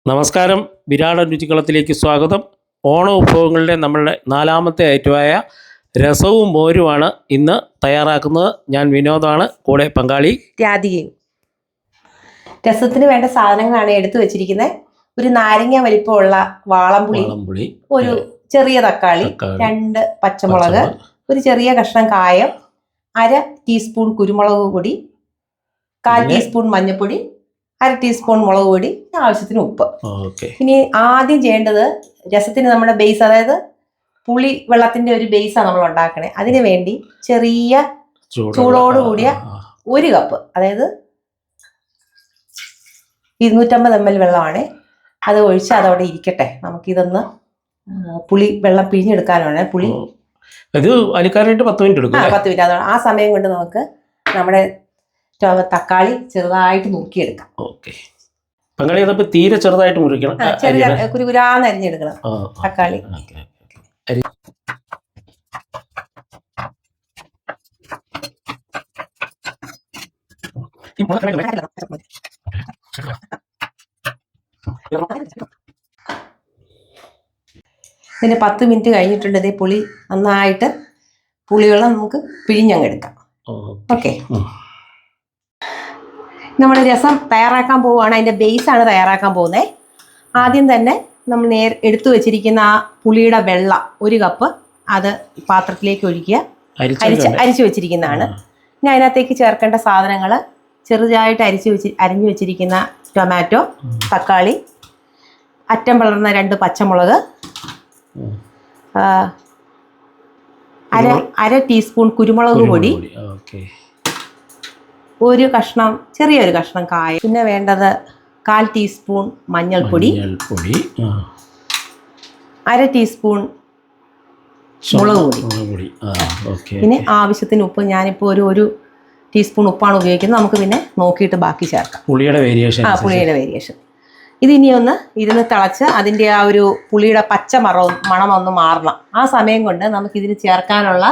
നമസ്കാരം, വിരാടൻ രുചികളത്തിലേക്ക് സ്വാഗതം. ഓണ വിഭവങ്ങളുടെ നമ്മളുടെ 4ാമത്തെ ഐറ്റമായ രസവും മോരുമാണ് ഇന്ന് തയ്യാറാക്കുന്നത്. ഞാൻ വിനോദാണ്, കൂടെ പങ്കാളി രാധികയും. രസത്തിന് വേണ്ട സാധനങ്ങളാണ് എടുത്തു വെച്ചിരിക്കുന്നത്. ഒരു നാരങ്ങ വലിപ്പമുള്ള വാളംപുളി, ഒരു ചെറിയ തക്കാളി, 2 പച്ചമുളക്, ഒരു ചെറിയ കഷ്ണം കായം, 1/2 ടീസ്പൂൺ കുരുമുളക് പൊടി, 1/4 ടീസ്പൂൺ മഞ്ഞൾപ്പൊടി, 1/2 ടീസ്പൂൺ മുളക് പൊടി, ആവശ്യത്തിന് ഉപ്പ്. ഇനി ആദ്യം ചെയ്യേണ്ടത് രസത്തിന് നമ്മുടെ ബേസ്, അതായത് പുളി വെള്ളത്തിന്റെ ഒരു ബേസാണ് നമ്മൾ ഉണ്ടാക്കണേ. അതിനു വേണ്ടി ചെറിയ ചൂടോട് കൂടിയ 1 കപ്പ്, അതായത് 250 ml വെള്ളമാണ്. അത് ഒഴിച്ച് അതവിടെ ഇരിക്കട്ടെ. നമുക്കിതൊന്ന് പുളി വെള്ളം പിഴിഞ്ഞെടുക്കാനാണ്. പുളി അലിക്കാനായിട്ട് 10 മിനിറ്റ് എടുക്കും. 10 മിനിറ്റ്. അതാണ്. ആ സമയം കൊണ്ട് നമുക്ക് നമ്മുടെ തക്കാളി ചെറുതായിട്ട് നുറുക്കിയെടുക്കാം. ഓക്കെ. പങ്കാളി അതപ്പോൾ തീരെ ചെറുതായിട്ട് മുറിക്കണം, കുരുകുരാന്ന് അരിഞ്ഞെടുക്കണം തക്കാളി. പിന്നെ 10 മിനിറ്റ് കഴിഞ്ഞിട്ടുണ്ട്. ഇതേ പുളി നന്നായിട്ട് പുളിവെള്ളം നമുക്ക് പിഴിഞ്ഞങ്ങെടുക്കാം. ഓക്കെ. നമ്മൾ രസം തയ്യാറാക്കാൻ പോവുകയാണ്. അതിൻ്റെ ബേസാണ് തയ്യാറാക്കാൻ പോകുന്നത്. ആദ്യം തന്നെ നമ്മൾ എടുത്തു വെച്ചിരിക്കുന്ന ആ പുളിയുടെ വെള്ളം 1 കപ്പ് അത് പാത്രത്തിലേക്ക് ഒഴിക്കുക. അരിച്ചു വെച്ചിരിക്കുന്നതാണ്. ഇനി അതിനകത്തേക്ക് ചേർക്കേണ്ട സാധനങ്ങൾ: ചെറുതായിട്ട് അരിഞ്ഞു വെച്ചിരിക്കുന്ന ടൊമാറ്റോ, തക്കാളി, അറ്റം വളർന്ന 2 പച്ചമുളക്, 1/2 ടീസ്പൂൺ കുരുമുളക് പൊടി, ചെറിയൊരു കഷ്ണം കായം, പിന്നെ വേണ്ടത് 1/4 ടീസ്പൂൺ മഞ്ഞൾപ്പൊടി, 1/2 ടീസ്പൂൺ മുളക് പൊടി, പിന്നെ ആവശ്യത്തിന് ഉപ്പ്. ഞാനിപ്പോൾ ഒരു ടീസ്പൂൺ ഉപ്പാണ് ഉപയോഗിക്കുന്നത്. നമുക്ക് പിന്നെ നോക്കിയിട്ട് ബാക്കി ചേർക്കാം. പുളിയുടെ വേരിയേഷൻ. ഇതിനി ഒന്ന് ഇരുന്ന് തിളച്ച് അതിൻ്റെ ആ ഒരു പുളിയുടെ പച്ച മണമൊന്ന് മാറണം. ആ സമയം കൊണ്ട് നമുക്കിതിന് ചേർക്കാനുള്ള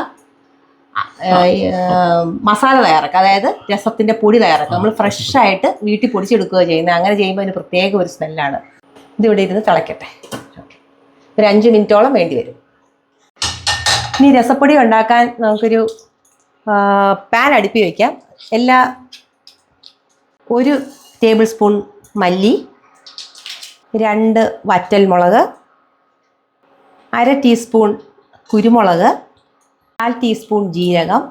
മസാല തയ്യാറാക്കുക. അതായത് രസത്തിൻ്റെ പൊടി തയ്യാറാക്കുക. നമ്മൾ ഫ്രഷായിട്ട് വീട്ടിൽ പൊടിച്ചെടുക്കുക ചെയ്യുന്നത്. അങ്ങനെ ചെയ്യുമ്പോൾ അതിന് പ്രത്യേക ഒരു സ്മെല്ലാണ്. ഇതിവിടെ ഇരുന്ന് തിളയ്ക്കട്ടെ. ഒരു 5 മിനിറ്റോളം വേണ്ടി വരും. ഇനി രസപ്പൊടി ഉണ്ടാക്കാൻ നമുക്കൊരു പാൻ അടുപ്പി വയ്ക്കാം. 1 ടേബിൾ സ്പൂൺ മല്ലി, 2 വറ്റൽമുളക്, 1/2 ടീസ്പൂൺ കുരുമുളക്, 1/4 ടീസ്പൂൺ ജീരകം,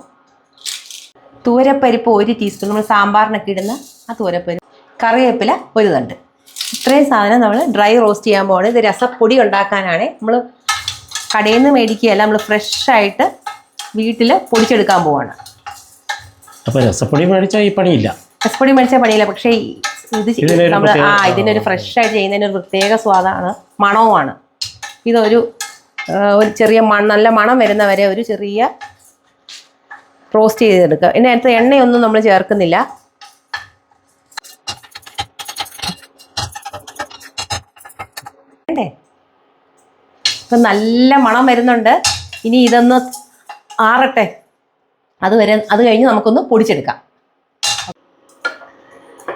തൂരപ്പരിപ്പ് 1 ടീസ്പൂൺ, നമ്മൾ സാമ്പാറിനൊക്കെ ഇടുന്ന ആ തൂരപ്പരിപ്പ്, കറിവേപ്പില 1 തണ്ട്. ഇത്രയും സാധനം നമ്മൾ ഡ്രൈ റോസ്റ്റ് ചെയ്യാൻ പോവാണ്. ഇത് രസപ്പൊടി ഉണ്ടാക്കാനാണ്. നമ്മൾ കടയിൽ നിന്ന് മേടിക്കുകയല്ല, നമ്മൾ ഫ്രഷായിട്ട് വീട്ടിൽ പൊടിച്ചെടുക്കാൻ പോവാണ്. അപ്പോൾ രസപ്പൊടി മേടിച്ചാൽ ഈ പണിയില്ല. രസപ്പൊടി മേടിച്ചാൽ പണിയില്ല. പക്ഷേ നമ്മൾ ഇതിനൊരു ഫ്രഷായിട്ട് ചെയ്യുന്നതിനൊരു പ്രത്യേക സ്വാദാണ്, മണവുമാണ്. ഇതൊരു ചെറിയ നല്ല മണം വരുന്നവരെ ഒരു ചെറിയ റോസ്റ്റ് ചെയ്തെടുക്കുക. ഇതിനകത്ത് എണ്ണയൊന്നും നമ്മൾ ചേർക്കുന്നില്ല. വേണ്ടേ? ഇപ്പം നല്ല മണം വരുന്നുണ്ട്. ഇനി ഇതൊന്ന് ആറട്ടെ. അത് കഴിഞ്ഞ് നമുക്കൊന്ന് പൊടിച്ചെടുക്കാം.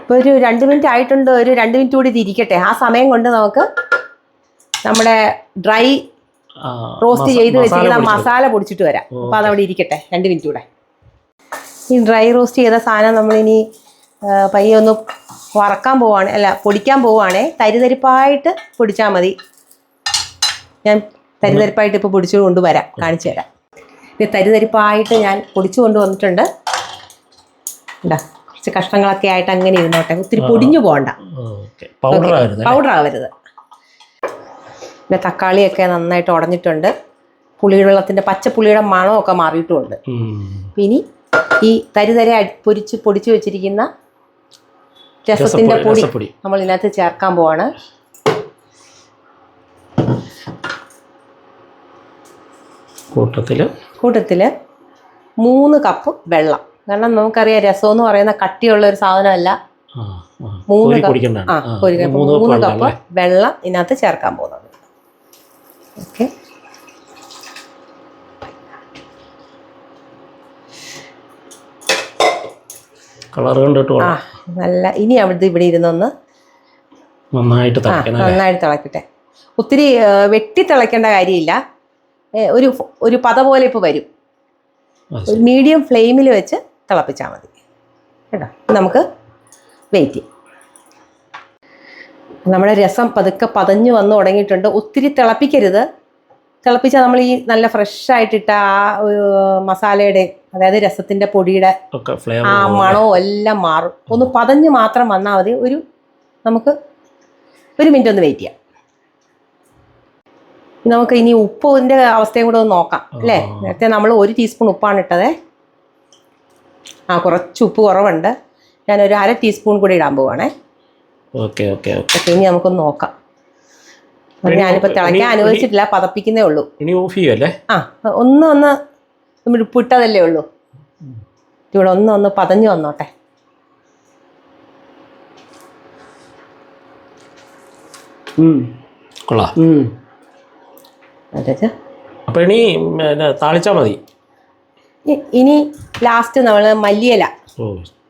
ഇപ്പോൾ ഒരു 2 മിനിറ്റ് ആയിട്ടുണ്ട്. ഒരു 2 മിനിറ്റ് കൂടി ഇതിരിക്കട്ടെ. ആ സമയം കൊണ്ട് നമുക്ക് നമ്മുടെ ഡ്രൈ റോസ്റ്റ് ചെയ്ത് വെച്ചിരിക്കുന്ന മസാല പൊടിച്ചിട്ട് വരാം. അപ്പോൾ അതവിടെ ഇരിക്കട്ടെ 2 മിനിറ്റ് കൂടെ. ഈ ഡ്രൈ റോസ്റ്റ് ചെയ്ത സാധനം നമ്മളിനി പയ്യെ ഒന്ന് വറക്കാൻ പോവുകയാണ്, പൊടിക്കാൻ പോവുകയാണേ. തരിതരിപ്പായിട്ട് പൊടിച്ചാൽ മതി. ഞാൻ തരിതരിപ്പായിട്ട് ഇപ്പോൾ പൊടിച്ചു കൊണ്ടുവരാം, കാണിച്ചു തരാം. ഇത് തരിതരിപ്പായിട്ട് ഞാൻ പൊടിച്ചു കൊണ്ടുവന്നിട്ടുണ്ട്. എന്താ, കുറച്ച് കഷ്ണങ്ങളൊക്കെ ആയിട്ട് അങ്ങനെ ഇരുന്നോട്ടെ. ഒത്തിരി പൊടിഞ്ഞു പോകണ്ട, പൗഡർ ആവരുത്. പിന്നെ തക്കാളിയൊക്കെ നന്നായിട്ട് ഉടഞ്ഞിട്ടുണ്ട്. പുളിവെള്ളത്തിൻ്റെ പച്ചപ്പുളിയുടെ മണമൊക്കെ മാറിയിട്ടുമുണ്ട്. ഇനി ഈ തരിതര പൊടിച്ചു വെച്ചിരിക്കുന്ന രസത്തിൻ്റെ പൊടി നമ്മൾ ഇതിനകത്ത് ചേർക്കാൻ പോവാണ്. കൂട്ടത്തിൽ 3 കപ്പ് വെള്ളം. കാരണം നമുക്കറിയാം രസം എന്ന് പറയുന്ന കട്ടിയുള്ള ഒരു സാധനമല്ല. 3 കപ്പ് വെള്ളം ഇതിനകത്ത് ചേർക്കാൻ പോകുന്നത്. ഓക്കെ. കളർ കണ്ടിട്ട് നല്ല. ഇനി അവിടെ ഇവിടെ ഇരുന്നൊന്ന് നന്നായിട്ട് തിളയ്ക്കണം അല്ലേ? നന്നായിട്ട് തിളക്കട്ടെ. ഒത്തിരി വെട്ടി തിളയ്ക്കേണ്ട കാര്യമില്ല. ഒരു ഒരു പത പോലെ ഇപ്പോൾ വരും. ഒരു മീഡിയം ഫ്ലെയിമിൽ വെച്ച് തിളപ്പിച്ചാൽ മതി കേട്ടോ. നമുക്ക് വെയിറ്റ് ചെയ്യാം. നമ്മുടെ രസം പതുക്കെ പതഞ്ഞു വന്ന് തുടങ്ങിയിട്ടുണ്ട്. ഒത്തിരി തിളപ്പിക്കരുത്. തിളപ്പിച്ചാൽ നമ്മൾ ഈ നല്ല ഫ്രഷായിട്ടിട്ട ആ മസാലയുടെ, അതായത് രസത്തിൻ്റെ പൊടിയുടെ ആ മണവും എല്ലാം മാറും. ഒന്ന് പതഞ്ഞ് മാത്രം വന്നാൽ മതി. നമുക്ക് 1 മിനിറ്റ് ഒന്ന് വെയിറ്റ് ചെയ്യാം. നമുക്ക് ഇനി ഉപ്പിൻ്റെ അവസ്ഥയും കൂടെ ഒന്ന് നോക്കാം അല്ലേ. നേരത്തെ നമ്മൾ 1 ടീസ്പൂൺ ഉപ്പാണ് ഇട്ടത്. കുറച്ച് ഉപ്പ് കുറവുണ്ട്. ഞാനൊരു 1/2 ടീസ്പൂൺ കൂടി ഇടാൻ പോവാണേ. ഓക്കെ. ഇനി നമുക്കൊന്ന് നോക്കാം. ഞാനിപ്പോൾ തിളയ്ക്കാൻ അനുവദിച്ചിട്ടില്ല, പതപ്പിക്കുന്നേ ഉള്ളൂ. ഇനി ഓഫ് ചെയ്യുമല്ലേ? ഒന്ന് നമ്മൾ ഉപ്പിട്ടതല്ലേ ഉള്ളൂ. ഇവിടെ ഒന്ന് പതഞ്ഞു വന്നോട്ടെ. കൊള്ളാം. അപ്പോൾ ഇനി താളിച്ചാൽ മതി. ഇനി ലാസ്റ്റ് നമ്മൾ മല്ലിയില,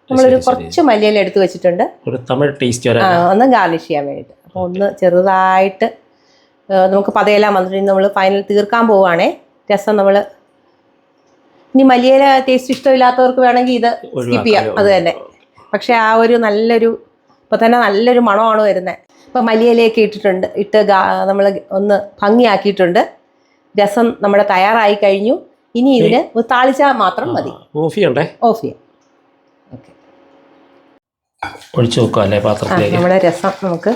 നമ്മളൊരു കുറച്ച് മല്ലിയില എടുത്ത് വെച്ചിട്ടുണ്ട്. ഒരു തമിഴ് ടേസ്റ്റ് ഒന്ന് ഗാർണിഷ് ചെയ്യാൻ വേണ്ടിയിട്ട്. അപ്പോൾ ഒന്ന് ചെറുതായിട്ട് നമുക്ക് പതയെല്ലാം വന്നിട്ട് നമ്മൾ ഫൈനൽ തീർക്കാൻ പോവുകയാണേ. രസം നമ്മൾ ഇനി മല്ലിയില ടേസ്റ്റ് ഇഷ്ടമില്ലാത്തവർക്ക് വേണമെങ്കിൽ ഇത് സ്കിപ്പ് ചെയ്യാം, അത് തന്നെ. പക്ഷേ ആ ഒരു ഇപ്പോൾ തന്നെ നല്ലൊരു മണമാണ് വരുന്നത്. ഇപ്പോൾ മല്ലിയിലയൊക്കെ ഇട്ട് നമ്മൾ ഒന്ന് ഭംഗിയാക്കിയിട്ടുണ്ട്. രസം നമ്മുടെ തയ്യാറായി കഴിഞ്ഞു. ഇനി ഇതിന് താളിച്ചാൽ മാത്രം മതി. ഓഫ് ചെയ്യണ്ടേ? ഓഫ് ചെയ്യാം. ഓക്കെ, ഒഴിച്ചു വെക്കാം അല്ലേ പാത്രത്തിലേക്ക്? നമ്മുടെ രസം നമുക്ക്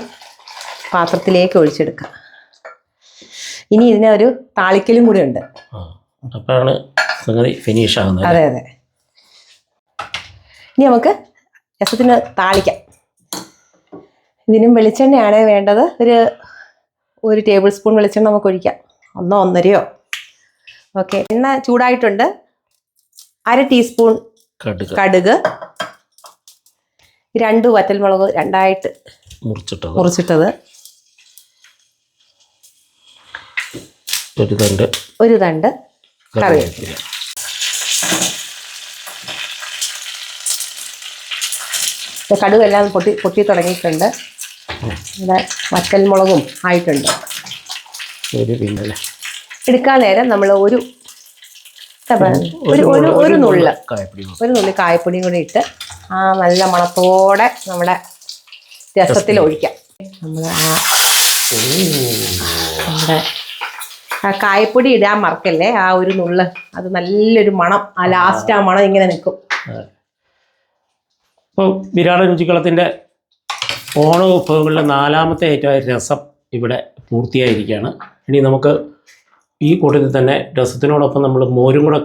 പാത്രത്തിലേക്ക് ഒഴിച്ചെടുക്കാം. ഇനി ഇതിനൊരു താളിക്കലും കൂടി ഉണ്ട്. അപ്പോഴാണ് സംഗതി ഫിനിഷ് ആകുന്നത്. അതെ. ഇനി നമുക്ക് രസത്തിന് താളിക്കാം. ഇതിനും വെളിച്ചെണ്ണയാണ് വേണ്ടത്. ഒരു ടേബിൾ സ്പൂൺ വെളിച്ചെണ്ണ നമുക്ക് ഒഴിക്കാം. 1 1/2. ഓക്കെ, എണ്ണ ചൂടായിട്ടുണ്ട്. 1/2 ടീസ്പൂൺ കടുക്, 2 വറ്റൽമുളക് രണ്ടായിട്ട് മുറിച്ചിട്ടത്, ഒരു തണ്ട് കറിവേപ്പില. കടുകെല്ലാം പൊട്ടി തുടങ്ങിയിട്ടുണ്ട്. ഇവിടെ വറ്റൽമുളകും ആയിട്ടുണ്ട്. എടുക്കാൻ നേരം നമ്മൾ ഒരു നുള്ളി കായപ്പൊടിയും കൂടി ഇട്ട് നല്ല മണത്തോടെ നമ്മുടെ രസത്തിൽ ഒഴിക്കാം. നമ്മുടെ കായപ്പൊടി ഇടാൻ മറക്കല്ലേ. ഒരു നുള്ള്, അത് നല്ലൊരു മണം. ലാസ്റ്റ് മണം ഇങ്ങനെ നിൽക്കും. ഇപ്പോൾ വിരാട രുചിക്കളത്തിൻ്റെ ഓണ വിഭവങ്ങളുടെ 4ാമത്തെ ഐറ്റമായ രസം ഇവിടെ പൂർത്തിയായിരിക്കുകയാണ്. ഇനി നമുക്ക് ഈ കൂട്ടത്തിൽ തന്നെ രസത്തിനോടൊപ്പം നമ്മൾ മോരും കൂടെ,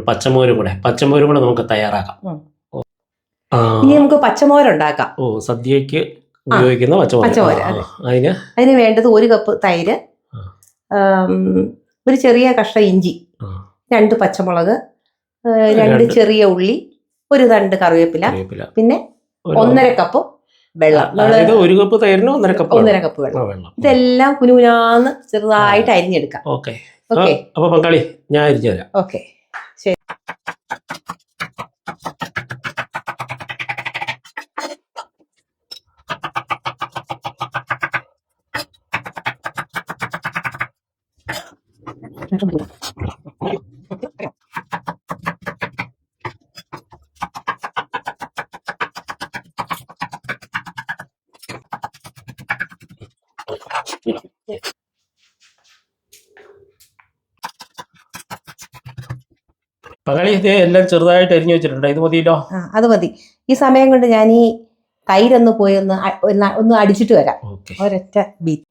പച്ചമോരും കൂടെ നമുക്ക് തയ്യാറാക്കാം. ഇനി നമുക്ക് പച്ചമോരുണ്ടാക്കാം. സദ്യക്ക് ഉപയോഗിക്കുന്ന പച്ചമോര്. അതിന് വേണ്ടത് 1 കപ്പ് തൈര്, ഒരു ചെറിയ കഷ്ണം ഇഞ്ചി, 2 പച്ചമുളക്, 2 ചെറിയ ഉള്ളി, ഒരു തണ്ട് കറിവേപ്പില, പിന്നെ 1/2 കപ്പ് വെള്ളം. 1 കപ്പ് തൈരിന് 1/2 കപ്പ് വെള്ളം. ഇതെല്ലാം കുനുകുനാന്ന് ചെറുതായിട്ട് അരിഞ്ഞെടുക്കാം. ഓക്കെ. അപ്പൊ പങ്കാളി ഞാൻ അരിഞ്ഞു തരാം. ഓക്കെ, ശരി. പങ്കാളി എല്ലാം ചെറുതായിട്ട് അരിഞ്ഞു വെച്ചിട്ടുണ്ട്. ഇത് മതിയല്ലോ? അത് മതി. ഈ സമയം കൊണ്ട് ഞാൻ ഈ തൈരൊന്ന് പോയി ഒന്ന് അടിച്ചിട്ട് വരാം. ഒരൊറ്റ ബീറ്റ്.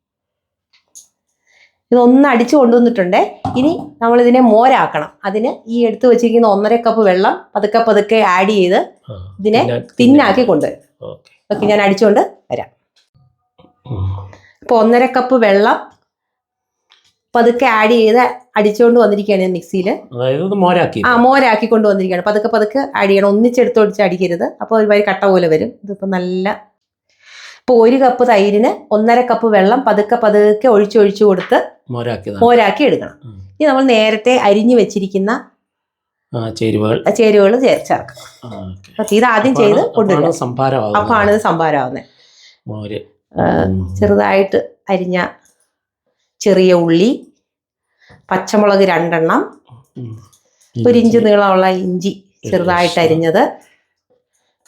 ഇതൊന്ന് അടിച്ചു കൊണ്ടുവന്നിട്ടുണ്ടേ. ഇനി നമ്മളിതിനെ മോരാക്കണം. അതിന് ഈ എടുത്തു വെച്ചിരിക്കുന്ന 1/2 കപ്പ് വെള്ളം പതുക്കെ ആഡ് ചെയ്ത് ഇതിനെ തിന്നാക്കി കൊണ്ടുവരും. ഓക്കെ, ഞാൻ അടിച്ചുകൊണ്ട് വരാം. ഇപ്പോൾ 1/2 കപ്പ് വെള്ളം പതുക്കെ ആഡ് ചെയ്ത് അടിച്ചുകൊണ്ട് വന്നിരിക്കുകയാണ് ഞാൻ മിക്സിയിൽ. മോരാക്കി കൊണ്ടുവന്നിരിക്കുകയാണ്. പതുക്കെ ആഡ് ചെയ്യണം. ഒന്നിച്ചെടുത്തൊടിച്ച് അടിക്കരുത്. അപ്പോൾ ഒരുമാതിരി കട്ട പോലെ വരും. ഇതിപ്പോൾ ഇപ്പോൾ 1 കപ്പ് തൈരിന് 1/2 കപ്പ് വെള്ളം പതുക്കെ ഒഴിച്ചു കൊടുത്ത് മോരാക്കി എടുക്കണം. ഇനി നമ്മൾ നേരത്തെ അരിഞ്ഞു വെച്ചിരിക്കുന്ന ചേരുവകൾ ചേർക്കാം. അപ്പൊ ഇത് ആദ്യം ചെയ്ത് കൊണ്ടുവരും. അപ്പാണ് ഇത് സംഭാരമാവുന്നത്. ചെറുതായിട്ട് അരിഞ്ഞ ചെറിയ ഉള്ളി, പച്ചമുളക് 2 എണ്ണം, 1 ഇഞ്ച് നീളമുള്ള ഇഞ്ചി ചെറുതായിട്ട് അരിഞ്ഞത്,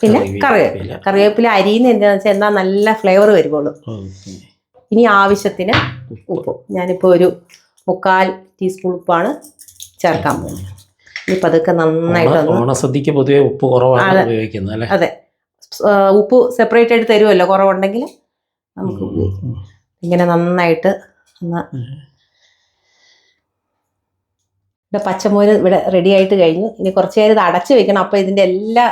പിന്നെ കറിവേപ്പില അരിയുന്ന എന്താണെന്ന് വെച്ചാൽ എന്നാൽ നല്ല ഫ്ലേവർ വരുവുള്ളൂ. ഇനി ആവശ്യത്തിന് ഉപ്പ്. ഞാനിപ്പോൾ ഒരു 1/4 ടീസ്പൂൺ ഉപ്പാണ് ചേർക്കാൻ പോകുന്നത്. ഇനിയിപ്പോൾ അതൊക്കെ നന്നായിട്ട് ഓണസദ്യക്ക് പൊതുവെ ഉപ്പ് കുറവാണ് ഉപയോഗിക്കുന്നത് അല്ലേ? അതെ, ഉപ്പ് സെപ്പറേറ്റ് ആയിട്ട് തരുമല്ലോ കുറവുണ്ടെങ്കിൽ നമുക്ക് ഉപയോഗിക്കാം. ഇങ്ങനെ നന്നായിട്ട് ഒന്ന് ഇവിടെ പച്ചമോര് ഇവിടെ റെഡി ആയിട്ട് കഴിഞ്ഞു. ഇനി കുറച്ച് നേരം ഇത് അടച്ചു വെക്കണം. അപ്പോൾ ഇതിൻ്റെ എല്ലാ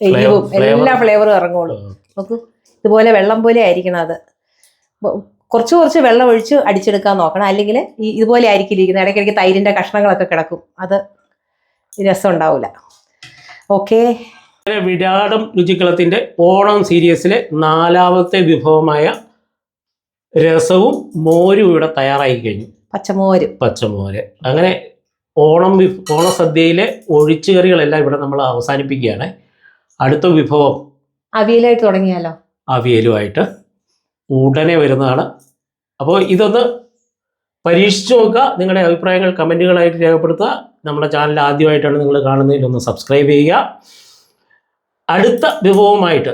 എരിവും എല്ലാ ഫ്ലേവറും ഇറങ്ങുള്ളൂ. നമുക്ക് ഇതുപോലെ വെള്ളം പോലെ ആയിരിക്കണം. അത് കുറച്ച് വെള്ളം ഒഴിച്ച് അടിച്ചെടുക്കാൻ നോക്കണം. അല്ലെങ്കിൽ ഇതുപോലെ ആയിരിക്കില്ല ഇരിക്കുന്നത്. ഇടയ്ക്കിടയ്ക്ക് തൈരിൻ്റെ കഷ്ണങ്ങളൊക്കെ കിടക്കും. അത് രസം ഉണ്ടാവില്ല. ഓക്കെ, വിരാടം രുചിക്കളത്തിൻ്റെ ഓണം സീരീസിലെ 4ാമത്തെ വിഭവമായ രസവും മോരും ഇവിടെ തയ്യാറായി കഴിഞ്ഞു. പച്ചമോര്. അങ്ങനെ ഓണസദ്യയിലെ ഒഴിച്ചുകറികളെല്ലാം ഇവിടെ നമ്മൾ അവസാനിപ്പിക്കുകയാണ്. അടുത്ത വിഭവം അവിയലായിട്ട് തുടങ്ങിയാലോ? അവിയലുമായിട്ട് ഉടനെ വരുന്നതാണ്. അപ്പോൾ ഇതൊന്ന് പരീക്ഷിച്ച് നോക്കുക. നിങ്ങളുടെ അഭിപ്രായങ്ങൾ കമൻറ്റുകളായിട്ട് രേഖപ്പെടുത്തുക. നമ്മുടെ ചാനൽ ആദ്യമായിട്ടാണ് നിങ്ങൾ കാണുന്നതിൽ ഒന്ന് സബ്സ്ക്രൈബ് ചെയ്യുക. അടുത്ത വിഭവമായിട്ട്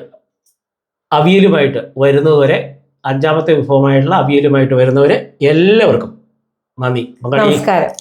അവിയലുമായിട്ട് വരുന്നതുവരെ, 5ാമത്തെ വിഭവമായിട്ടുള്ള അവിയലുമായിട്ട് വരുന്നവരെ എല്ലാവർക്കും നന്ദി. നമസ്കാരം.